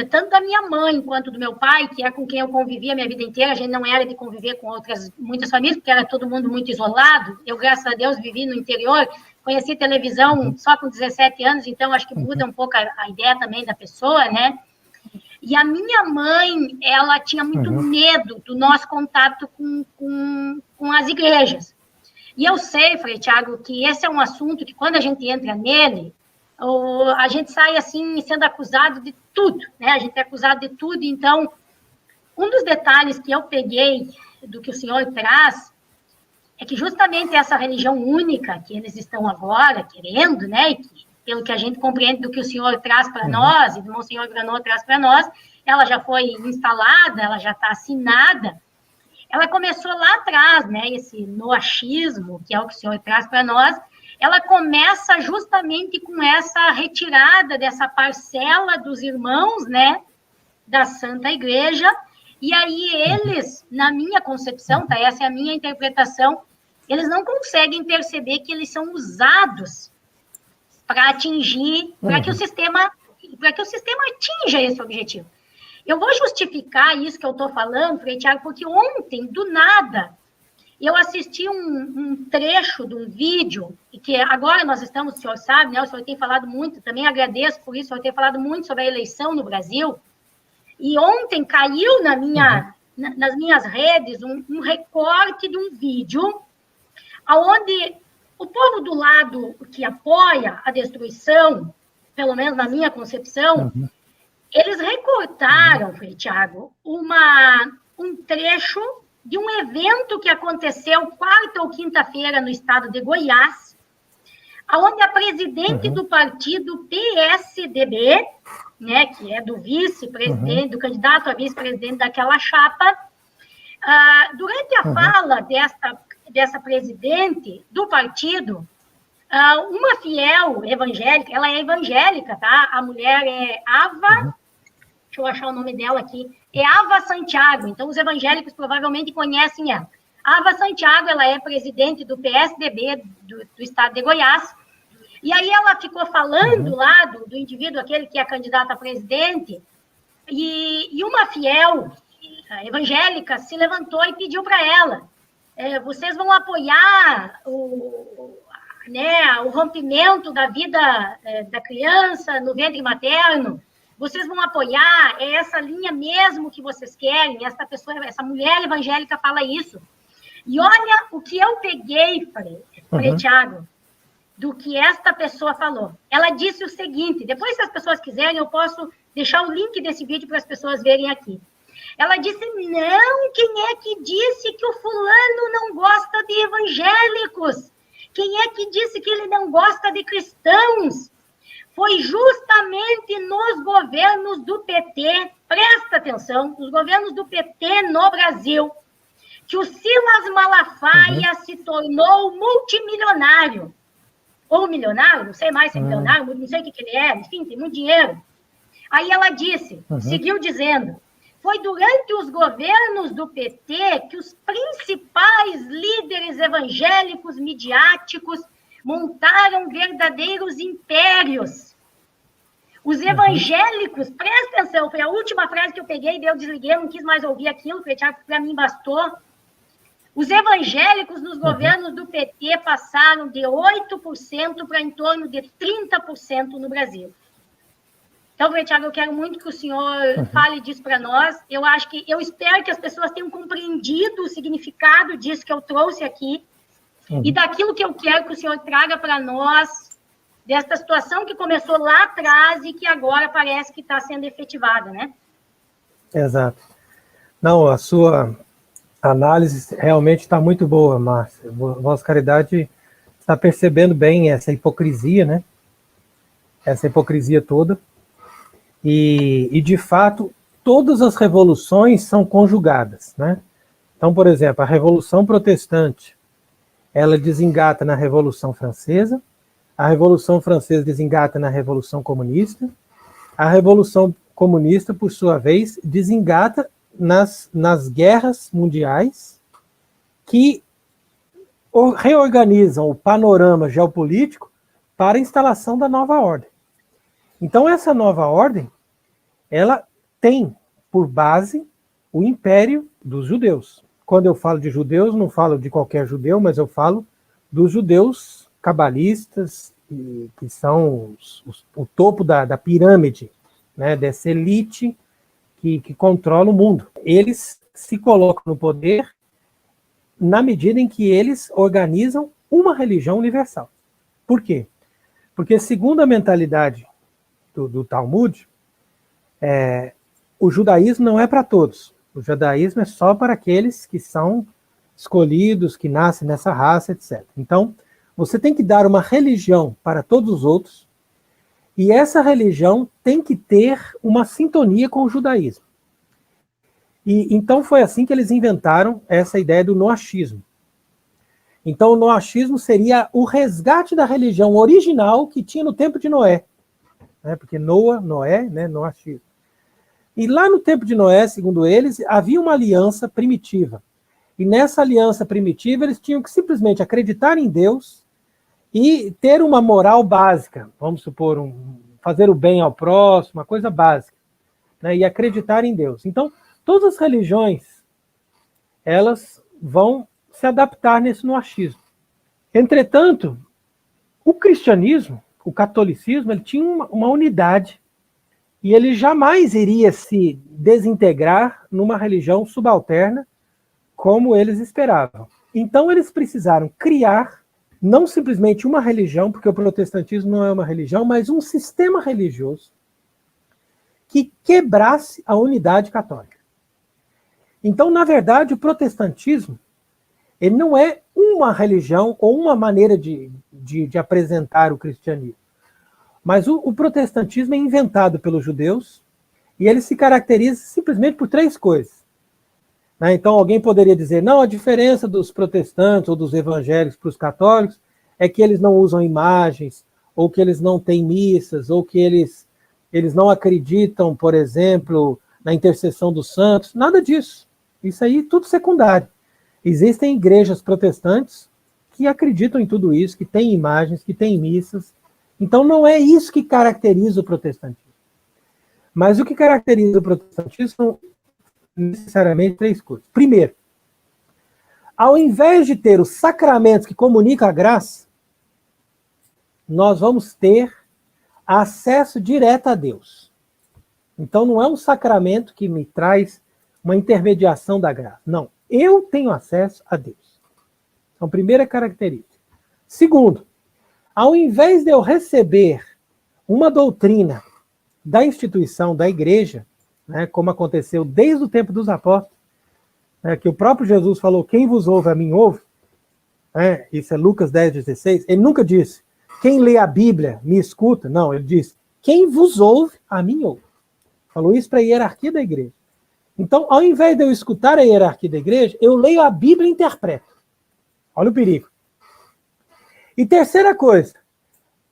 tanto da minha mãe quanto do meu pai, que é com quem eu convivia a minha vida inteira, a gente não era de conviver com muitas famílias, porque era todo mundo muito isolado. Eu, graças a Deus, vivi no interior, conheci televisão só com 17 anos, então acho que muda um pouco a ideia também da pessoa, né? E a minha mãe, ela tinha muito medo do nosso contato com as igrejas. E eu sei, Frei Tiago, que esse é um assunto que, quando a gente entra nele, a gente sai, assim, sendo acusado de tudo, né? A gente é acusado de tudo. Então, um dos detalhes que eu peguei do que o senhor traz é que justamente essa religião única que eles estão agora querendo, né? E que, pelo que a gente compreende do que o senhor traz para nós, e do Monsenhor Granot traz para nós, ela já foi instalada, ela já está assinada. Ela começou lá atrás, né? Esse noachismo, que é o que o senhor traz para nós, ela começa justamente com essa retirada dessa parcela dos irmãos, né, da Santa Igreja, e aí eles, na minha concepção, tá, essa é a minha interpretação, eles não conseguem perceber que eles são usados para atingir, para que o sistema atinja esse objetivo. Eu vou justificar isso que eu estou falando, Frei Tiago, porque ontem, do nada, eu assisti um trecho de um vídeo, e que agora nós estamos, o senhor sabe, né? O senhor tem falado muito, também agradeço por isso, o senhor tem falado muito sobre a eleição no Brasil, e ontem caiu nas minhas redes um recorte de um vídeo, onde o povo do lado que apoia a destruição, pelo menos na minha concepção, eles recortaram, Frei Tiago, um trecho de um evento que aconteceu quarta ou quinta-feira no estado de Goiás, onde a presidente do partido PSDB, né, que é do vice-presidente, do candidato a vice-presidente daquela chapa, durante a fala dessa presidente do partido, uma fiel evangélica, ela é evangélica, tá? A mulher é Ava, deixa eu achar o nome dela aqui, é Ava Santiago, então os evangélicos provavelmente conhecem ela. Ava Santiago, ela é presidente do PSDB do estado de Goiás, e aí ela ficou falando lá do indivíduo, aquele que é candidato a presidente, e uma fiel evangélica se levantou e pediu para ela, vocês vão apoiar o rompimento da vida da criança no ventre materno, vocês vão apoiar, é essa linha mesmo que vocês querem, essa mulher evangélica fala isso. E olha o que eu peguei, Frei Tiago, do que esta pessoa falou. Ela disse o seguinte, depois se as pessoas quiserem, eu posso deixar o link desse vídeo para as pessoas verem aqui. Ela disse, não, quem é que disse que o fulano não gosta de evangélicos? Quem é que disse que ele não gosta de cristãos? Foi justamente nos governos do PT, presta atenção, nos governos do PT no Brasil, que o Silas Malafaia se tornou multimilionário. Ou milionário, não sei mais se é milionário, não sei o que ele é, enfim, tem muito dinheiro. Aí ela disse, seguiu dizendo, foi durante os governos do PT que os principais líderes evangélicos midiáticos montaram verdadeiros impérios. Os evangélicos, presta atenção, foi a última frase que eu peguei, daí eu desliguei, não quis mais ouvir aquilo, falei, Tiago, para mim bastou. Os evangélicos nos governos do PT passaram de 8% para em torno de 30% no Brasil. Então, Tiago, eu quero muito que o senhor fale disso para nós. Eu espero que as pessoas tenham compreendido o significado disso que eu trouxe aqui e daquilo que eu quero que o senhor traga para nós, desta situação que começou lá atrás e que agora parece que está sendo efetivada, né? Exato. Não, a sua análise realmente está muito boa, Márcia. Vossa Caridade está percebendo bem essa hipocrisia, né? Essa hipocrisia toda. E de fato, todas as revoluções são conjugadas, né? Então, por exemplo, a Revolução Protestante, ela desengata na Revolução Francesa, a Revolução Francesa desengata na Revolução Comunista, a Revolução Comunista, por sua vez, desengata nas guerras mundiais que reorganizam o panorama geopolítico para a instalação da nova ordem. Então, essa nova ordem, ela tem por base o império dos judeus. Quando eu falo de judeus, não falo de qualquer judeu, mas eu falo dos judeus cabalistas, que são o topo da pirâmide, né, dessa elite que controla o mundo. Eles se colocam no poder na medida em que eles organizam uma religião universal. Por quê? Porque, segundo a mentalidade do Talmud, o judaísmo não é para todos. O judaísmo é só para aqueles que são escolhidos, que nascem nessa raça, etc. Então, você tem que dar uma religião para todos os outros, e essa religião tem que ter uma sintonia com o judaísmo. E então foi assim que eles inventaram essa ideia do noachismo. Então o noachismo seria o resgate da religião original que tinha no tempo de Noé. Né? Porque Noé, né, noachismo. E lá no tempo de Noé, segundo eles, havia uma aliança primitiva. E nessa aliança primitiva eles tinham que simplesmente acreditar em Deus e ter uma moral básica, vamos supor, fazer o bem ao próximo, uma coisa básica, né, e acreditar em Deus. Então, todas as religiões, elas vão se adaptar nesse noachismo. Entretanto, o cristianismo, o catolicismo, ele tinha uma unidade, e ele jamais iria se desintegrar numa religião subalterna, como eles esperavam. Então, eles precisaram criar não simplesmente uma religião, porque o protestantismo não é uma religião, mas um sistema religioso que quebrasse a unidade católica. Então, na verdade, o protestantismo ele não é uma religião ou uma maneira de apresentar o cristianismo. Mas o protestantismo é inventado pelos judeus e ele se caracteriza simplesmente por 3 coisas. Então, alguém poderia dizer, não, a diferença dos protestantes ou dos evangélicos para os católicos é que eles não usam imagens, ou que eles não têm missas, ou que eles não acreditam, por exemplo, na intercessão dos santos. Nada disso. Isso aí tudo secundário. Existem igrejas protestantes que acreditam em tudo isso, que têm imagens, que têm missas. Então, não é isso que caracteriza o protestantismo. Mas o que caracteriza o protestantismo são necessariamente 3 coisas. Primeiro, ao invés de ter os sacramentos que comunicam a graça, nós vamos ter acesso direto a Deus. Então não é um sacramento que me traz uma intermediação da graça. Não, eu tenho acesso a Deus. Então, primeira característica. Segundo, ao invés de eu receber uma doutrina da instituição, da igreja, né, como aconteceu desde o tempo dos apóstolos, que o próprio Jesus falou, quem vos ouve, a mim ouve, isso é Lucas 10,16, ele nunca disse, quem lê a Bíblia me escuta, não, ele disse, quem vos ouve, a mim ouve. Falou isso para a hierarquia da igreja. Então, ao invés de eu escutar a hierarquia da igreja, eu leio a Bíblia e interpreto. Olha o perigo. E terceira coisa,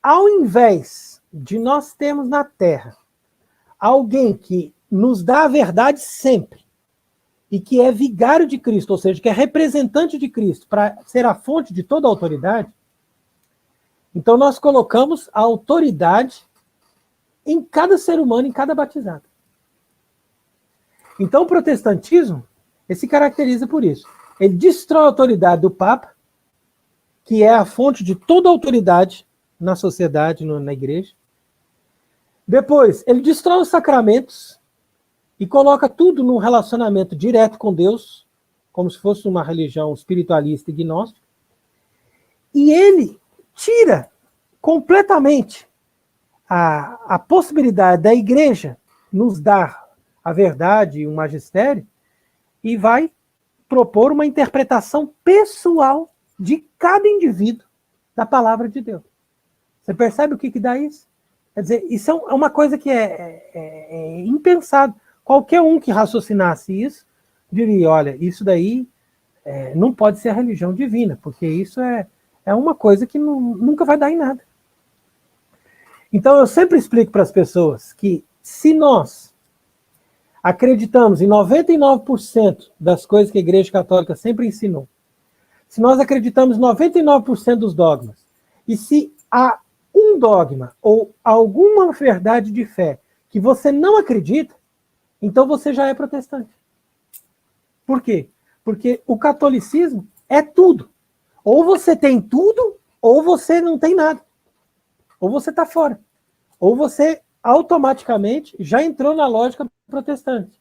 ao invés de nós termos na Terra alguém que nos dá a verdade sempre, e que é vigário de Cristo, ou seja, que é representante de Cristo, para ser a fonte de toda a autoridade, então nós colocamos a autoridade em cada ser humano, em cada batizado. Então, o protestantismo, ele se caracteriza por isso. Ele destrói a autoridade do Papa, que é a fonte de toda autoridade na sociedade, na igreja. Depois, ele destrói os sacramentos e coloca tudo num relacionamento direto com Deus, como se fosse uma religião espiritualista e gnóstica. E ele tira completamente a possibilidade da igreja nos dar a verdade e o magistério e vai propor uma interpretação pessoal de cada indivíduo da palavra de Deus. Você percebe o que dá isso? Quer dizer, isso é uma coisa que é impensado. Qualquer um que raciocinasse isso diria, olha, isso daí não pode ser a religião divina, porque isso é uma coisa que nunca vai dar em nada. Então, eu sempre explico para as pessoas que se nós acreditamos em 99% das coisas que a Igreja Católica sempre ensinou, se nós acreditamos em 99% dos dogmas, e se há um dogma ou alguma verdade de fé que você não acredita, então você já é protestante. Por quê? Porque o catolicismo é tudo. Ou você tem tudo, ou você não tem nada. Ou você está fora. Ou você automaticamente já entrou na lógica protestante.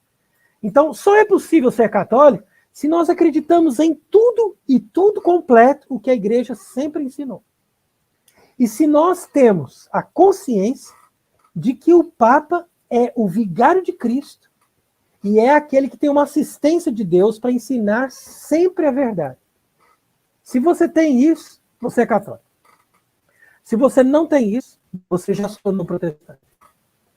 Então, só é possível ser católico se nós acreditamos em tudo e tudo completo o que a igreja sempre ensinou. E se nós temos a consciência de que o Papa é o vigário de Cristo e é aquele que tem uma assistência de Deus para ensinar sempre a verdade. Se você tem isso, você é católico. Se você não tem isso, você já se tornou protestante.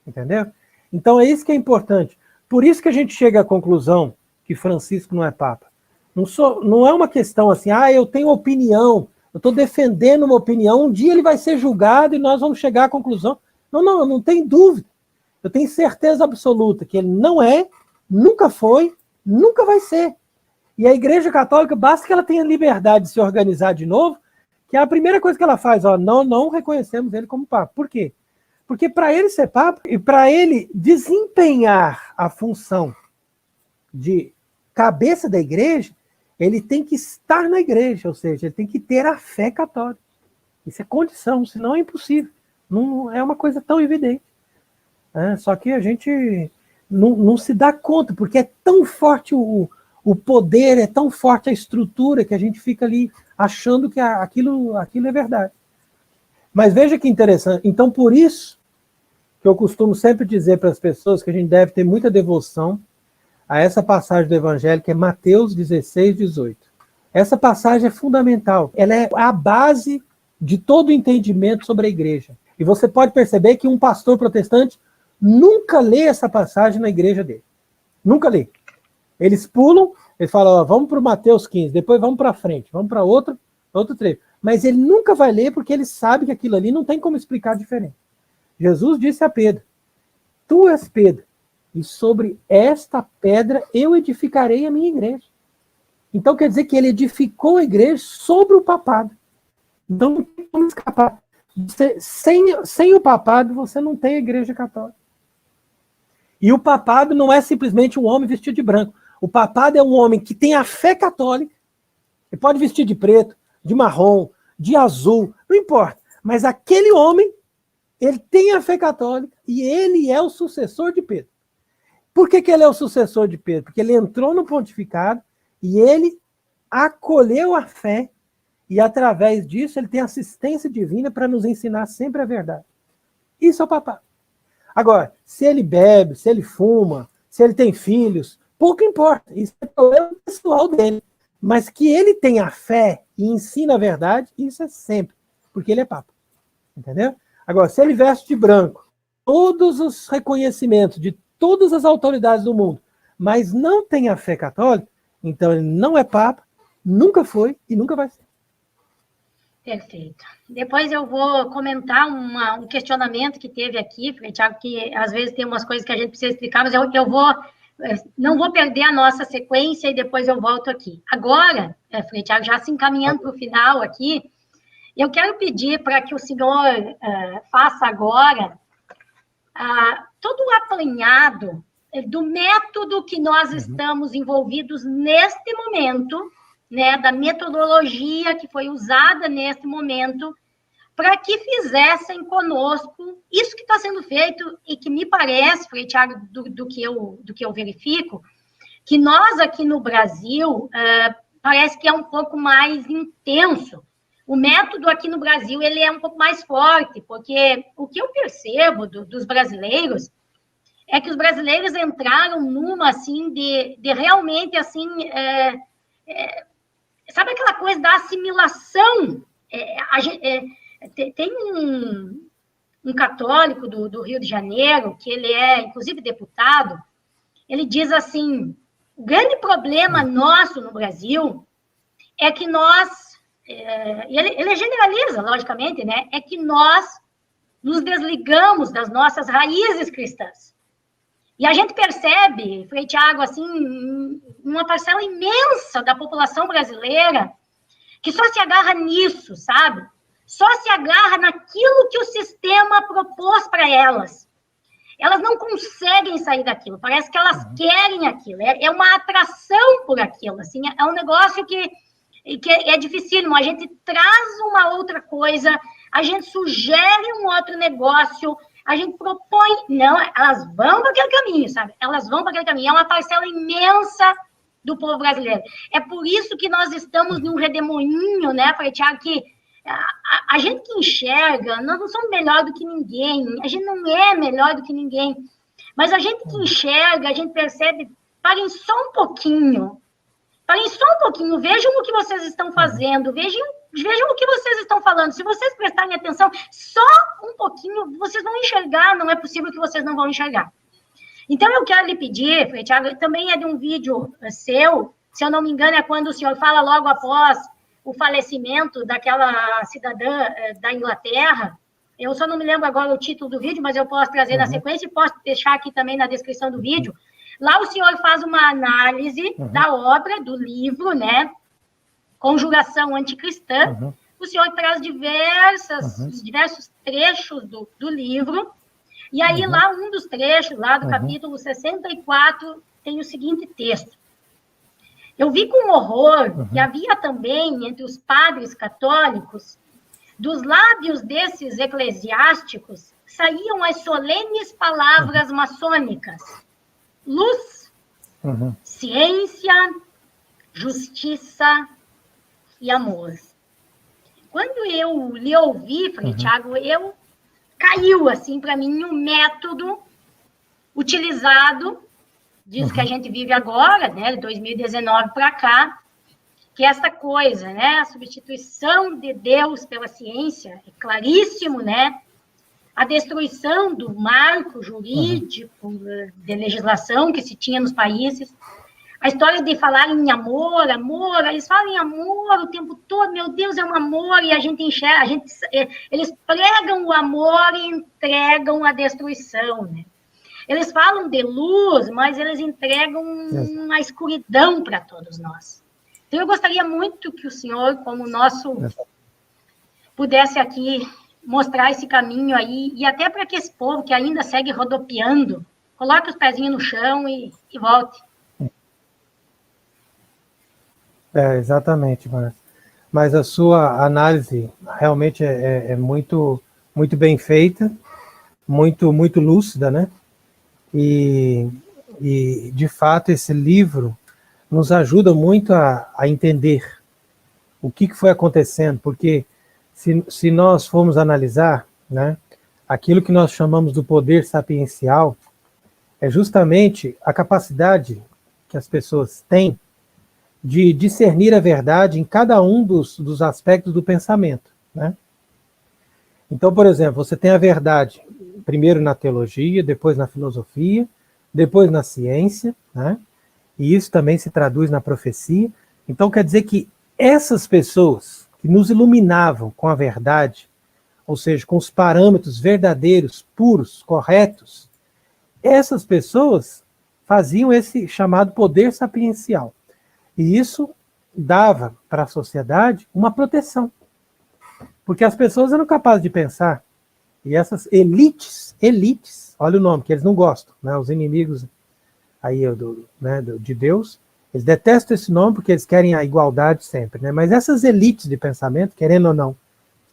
Entendeu? Então é isso que é importante. Por isso que a gente chega à conclusão que Francisco não é Papa. Não é uma questão assim, eu tenho opinião, eu estou defendendo uma opinião, um dia ele vai ser julgado e nós vamos chegar à conclusão. Não, eu não tenho dúvida. Eu tenho certeza absoluta que ele não é, nunca foi, nunca vai ser. E a Igreja Católica, basta que ela tenha liberdade de se organizar de novo, que é a primeira coisa que ela faz, não reconhecemos ele como Papa. Por quê? Porque para ele ser Papa, e para ele desempenhar a função de cabeça da igreja, ele tem que estar na igreja, ou seja, ele tem que ter a fé católica. Isso é condição, senão é impossível. Não é uma coisa tão evidente. Só que a gente não se dá conta, porque é tão forte o poder, é tão forte a estrutura, que a gente fica ali achando que aquilo é verdade. Mas veja que interessante. Então, por isso que eu costumo sempre dizer para as pessoas que a gente deve ter muita devoção a essa passagem do Evangelho, que é Mateus 16, 18. Essa passagem é fundamental. Ela é a base de todo o entendimento sobre a igreja. E você pode perceber que um pastor protestante nunca lê essa passagem na igreja dele. Nunca lê. Eles pulam, eles falam, vamos para o Mateus 15, depois vamos para frente, vamos para outro trecho. Mas ele nunca vai ler porque ele sabe que aquilo ali não tem como explicar diferente. Jesus disse a Pedro, tu és Pedro, e sobre esta pedra eu edificarei a minha igreja. Então quer dizer que ele edificou a igreja sobre o papado. Então não tem como escapar. Sem o papado você não tem a igreja católica. E o papado não é simplesmente um homem vestido de branco. O papado é um homem que tem a fé católica. Ele pode vestir de preto, de marrom, de azul, não importa. Mas aquele homem, ele tem a fé católica e ele é o sucessor de Pedro. Por que ele é o sucessor de Pedro? Porque ele entrou no pontificado e ele acolheu a fé e, através disso, ele tem assistência divina para nos ensinar sempre a verdade. Isso é o papado. Agora, se ele bebe, se ele fuma, se ele tem filhos, pouco importa. Isso é o problema pessoal dele. Mas que ele tenha fé e ensina a verdade, isso é sempre. Porque ele é papa. Entendeu? Agora, se ele veste de branco, todos os reconhecimentos de todas as autoridades do mundo, mas não tem a fé católica, então ele não é papa, nunca foi e nunca vai ser. Perfeito. Depois eu vou comentar um questionamento que teve aqui, Tiago, que às vezes tem umas coisas que a gente precisa explicar, mas eu não vou perder a nossa sequência e depois eu volto aqui. Agora, Tiago, já se encaminhando para o final aqui, eu quero pedir para que o senhor faça agora todo o apanhado do método que nós estamos envolvidos neste momento, né, da metodologia que foi usada neste momento, para que fizessem conosco isso que está sendo feito e que me parece, Frei Tiago, do que eu verifico, que nós aqui no Brasil, parece que é um pouco mais intenso. O método aqui no Brasil, ele é um pouco mais forte, porque o que eu percebo dos brasileiros é que os brasileiros entraram numa, assim, de realmente, assim, sabe aquela coisa da assimilação? Tem um católico do Rio de Janeiro, que ele é, inclusive, deputado, ele diz assim, o grande problema nosso no Brasil é que nós, ele generaliza, logicamente, né? É que nós nos desligamos das nossas raízes cristãs. E a gente percebe, Frei Tiago, assim, uma parcela imensa da população brasileira que só se agarra nisso, sabe? Só se agarra naquilo que o sistema propôs para elas. Elas não conseguem sair daquilo, parece que elas querem aquilo, é uma atração por aquilo, assim, é um negócio que é dificílimo, a gente traz uma outra coisa, a gente sugere um outro negócio, a gente propõe, não, elas vão para aquele caminho, sabe? Elas vão para aquele caminho, é uma parcela imensa do povo brasileiro. É por isso que nós estamos num redemoinho, né, Frei Tiago, que a gente que enxerga, nós não somos melhor do que ninguém, a gente não é melhor do que ninguém, mas a gente que enxerga, a gente percebe, parem só um pouquinho, vejam o que vocês estão fazendo, vejam o que vocês estão falando, se vocês prestarem atenção, só um pouquinho, vocês vão enxergar, não é possível que vocês não vão enxergar. Então, eu quero lhe pedir, Frei Tiago, também é de um vídeo seu, se eu não me engano, é quando o senhor fala logo após o falecimento daquela cidadã da Inglaterra, eu só não me lembro agora o título do vídeo, mas eu posso trazer na sequência e posso deixar aqui também na descrição do vídeo. Lá o senhor faz uma análise da obra, do livro, né? Conjuração Anticristã. O senhor traz diversos trechos do livro, e aí lá um dos trechos, lá do capítulo 64, tem o seguinte texto. Eu vi com horror que havia também, entre os padres católicos, dos lábios desses eclesiásticos, saíam as solenes palavras maçônicas. Luz, ciência, justiça e amor. Quando eu lhe ouvi, Frei Tiago, caiu, assim, para mim, um método utilizado disso que a gente vive agora, né, de 2019 para cá, que é essa coisa, né, a substituição de Deus pela ciência, é claríssimo, né, a destruição do marco jurídico de legislação que se tinha nos países, a história de falar em amor, eles falam em amor o tempo todo, meu Deus, é um amor, e a gente enxerga, eles pregam o amor e entregam a destruição, né? Eles falam de luz, mas eles entregam uma escuridão para todos nós. Então, eu gostaria muito que o senhor, como nosso, pudesse aqui mostrar esse caminho aí, e até para que esse povo que ainda segue rodopiando, coloque os pezinhos no chão e volte. Exatamente, Márcia. Mas a sua análise realmente é muito, muito bem feita, muito, muito lúcida, né? E, de fato, esse livro nos ajuda muito a entender o que foi acontecendo, porque se nós formos analisar, né, aquilo que nós chamamos do poder sapiencial é justamente a capacidade que as pessoas têm de discernir a verdade em cada um dos aspectos do pensamento, né? Então, por exemplo, você tem a verdade primeiro na teologia, depois na filosofia, depois na ciência, né? E isso também se traduz na profecia. Então, quer dizer que essas pessoas que nos iluminavam com a verdade, ou seja, com os parâmetros verdadeiros, puros, corretos, essas pessoas faziam esse chamado poder sapiencial. E isso dava para a sociedade uma proteção. Porque as pessoas eram capazes de pensar E essas elites, olha o nome, que eles não gostam, né? Os inimigos aí de Deus, eles detestam esse nome porque eles querem a igualdade sempre, né? Mas essas elites de pensamento, querendo ou não,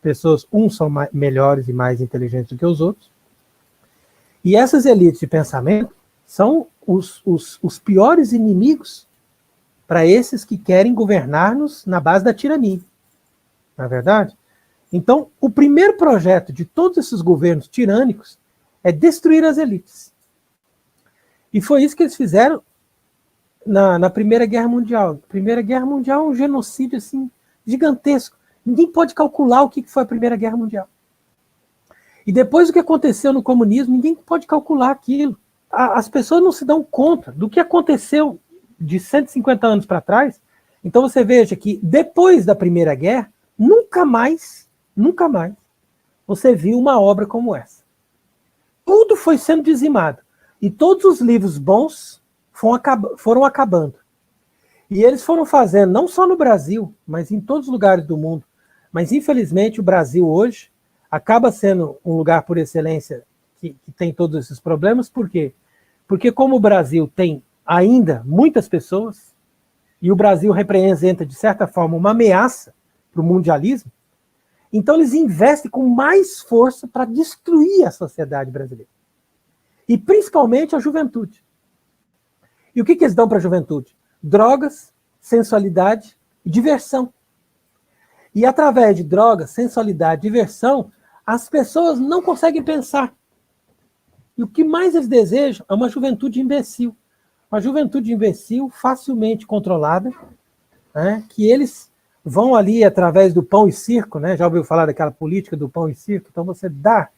pessoas, uns são melhores e mais inteligentes do que os outros, e essas elites de pensamento são os piores inimigos para esses que querem governar-nos na base da tirania. Não é verdade? Então, o primeiro projeto de todos esses governos tirânicos é destruir as elites. E foi isso que eles fizeram na Primeira Guerra Mundial. A Primeira Guerra Mundial é um genocídio assim, gigantesco. Ninguém pode calcular o que foi a Primeira Guerra Mundial. E depois do que aconteceu no comunismo, ninguém pode calcular aquilo. As pessoas não se dão conta do que aconteceu de 150 anos para trás. Então você veja que depois da Primeira Guerra, nunca mais, você viu uma obra como essa. Tudo foi sendo dizimado. E todos os livros bons foram acabando. E eles foram fazendo, não só no Brasil, mas em todos os lugares do mundo. Mas, infelizmente, o Brasil hoje acaba sendo um lugar por excelência que tem todos esses problemas. Por quê? Porque como o Brasil tem ainda muitas pessoas, e o Brasil representa, de certa forma, uma ameaça para o mundialismo, então eles investem com mais força para destruir a sociedade brasileira. E principalmente a juventude. E o que eles dão para a juventude? Drogas, sensualidade e diversão. E através de drogas, sensualidade e diversão, as pessoas não conseguem pensar. E o que mais eles desejam é uma juventude imbecil. Uma juventude imbecil, facilmente controlada, né, que eles vão ali através do pão e circo, né? Já ouviu falar daquela política do pão e circo? Então você dá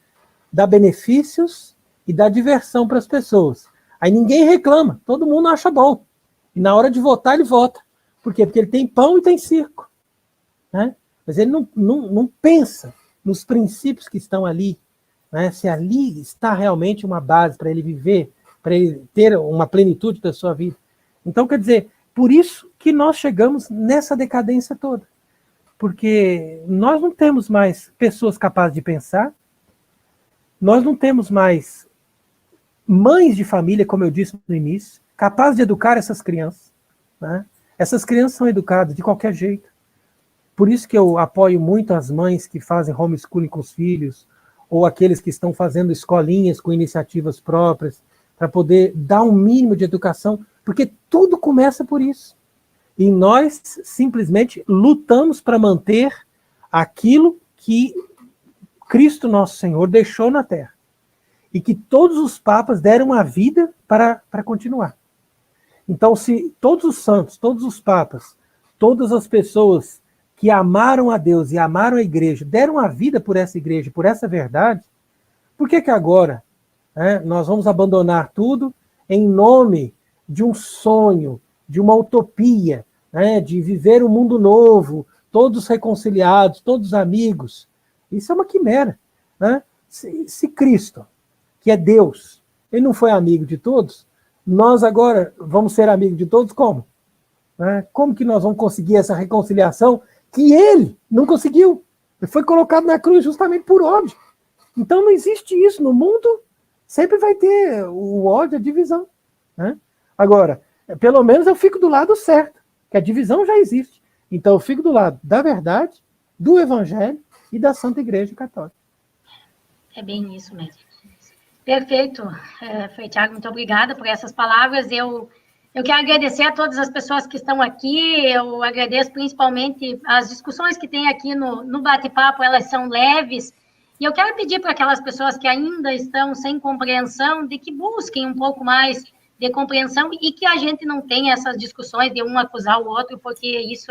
benefícios e dá diversão para as pessoas. Aí ninguém reclama, todo mundo acha bom. E na hora de votar, ele vota. Por quê? Porque ele tem pão e tem circo. Né? Mas ele não pensa nos princípios que estão ali, né? Se ali está realmente uma base para ele viver, para ele ter uma plenitude da sua vida. Então, quer dizer, por isso que nós chegamos nessa decadência toda. Porque nós não temos mais pessoas capazes de pensar, nós não temos mais mães de família, como eu disse no início, capazes de educar essas crianças. Né? Essas crianças são educadas de qualquer jeito. Por isso que eu apoio muito as mães que fazem homeschooling com os filhos, ou aqueles que estão fazendo escolinhas com iniciativas próprias, para poder dar um mínimo de educação, porque tudo começa por isso. E nós simplesmente lutamos para manter aquilo que Cristo Nosso Senhor deixou na Terra. E que todos os papas deram a vida para continuar. Então, se todos os santos, todos os papas, todas as pessoas que amaram a Deus e amaram a igreja, deram a vida por essa igreja, por essa verdade, por que agora nós vamos abandonar tudo em nome de um sonho, de uma utopia, de viver um mundo novo, todos reconciliados, todos amigos? Isso é uma quimera. Né? Se Cristo, que é Deus, ele não foi amigo de todos, nós agora vamos ser amigos de todos como? Como que nós vamos conseguir essa reconciliação que ele não conseguiu? Ele foi colocado na cruz justamente por ódio. Então não existe isso. No mundo sempre vai ter o ódio, a divisão. Né? Agora, pelo menos eu fico do lado certo, que a divisão já existe. Então eu fico do lado da verdade, do Evangelho e da Santa Igreja Católica. É bem isso mesmo. Perfeito, Frei Tiago, muito obrigada por essas palavras. Eu quero agradecer a todas as pessoas que estão aqui, eu agradeço principalmente as discussões que tem aqui no bate-papo, elas são leves, e eu quero pedir para aquelas pessoas que ainda estão sem compreensão, de que busquem um pouco mais de compreensão e que a gente não tenha essas discussões de um acusar o outro, porque isso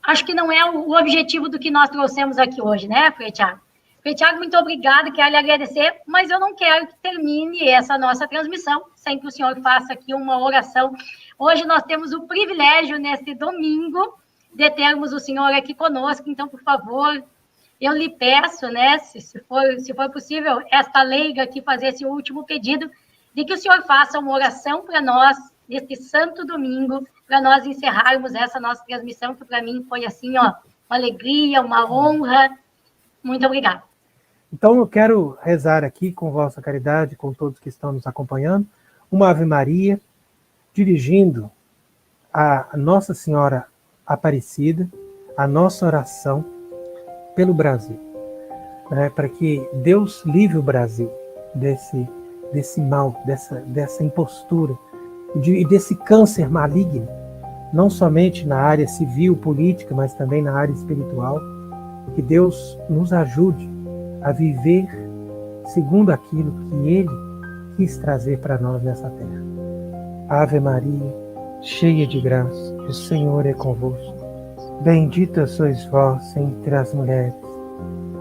acho que não é o objetivo do que nós trouxemos aqui hoje, né, Frei Tiago? Frei Tiago, muito obrigado, quero lhe agradecer, mas eu não quero que termine essa nossa transmissão sem que o senhor faça aqui uma oração. Hoje nós temos o privilégio, neste domingo, de termos o senhor aqui conosco, então, por favor, eu lhe peço, né, se for possível, esta leiga aqui fazer esse último pedido, de que o senhor faça uma oração para nós, neste santo domingo, para nós encerrarmos essa nossa transmissão, que para mim foi assim, uma alegria, uma honra. Muito obrigada. Então eu quero rezar aqui com vossa caridade, com todos que estão nos acompanhando, uma Ave Maria, dirigindo a Nossa Senhora Aparecida, a nossa oração pelo Brasil, né, para que Deus livre o Brasil desse mal, dessa impostura e desse câncer maligno, não somente na área civil, política, mas também na área espiritual. Que Deus nos ajude a viver segundo aquilo que Ele quis trazer para nós nessa terra. Ave Maria, cheia de graça, o Senhor é convosco. Bendita sois vós entre as mulheres,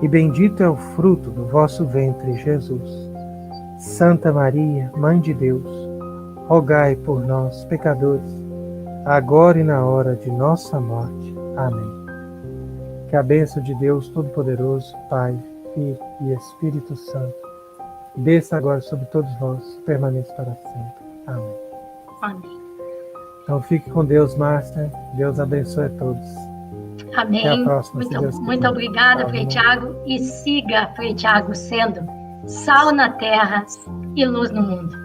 e bendito é o fruto do vosso ventre, Jesus. Santa Maria, Mãe de Deus, rogai por nós, pecadores, agora e na hora de nossa morte. Amém. Que a bênção de Deus Todo-Poderoso, Pai, Filho e Espírito Santo, desça agora sobre todos nós e permaneça para sempre. Amém. Amém. Então fique com Deus, Márcia. Deus abençoe a todos. Amém. Até a próxima, se Deus Muito quiser. obrigada, Frei Tiago. E siga Frei Tiago sendo sal na terra e luz no mundo.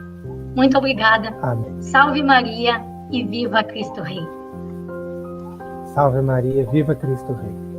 Muito obrigada. Amém. Salve Maria e viva Cristo Rei. Salve Maria, viva Cristo Rei.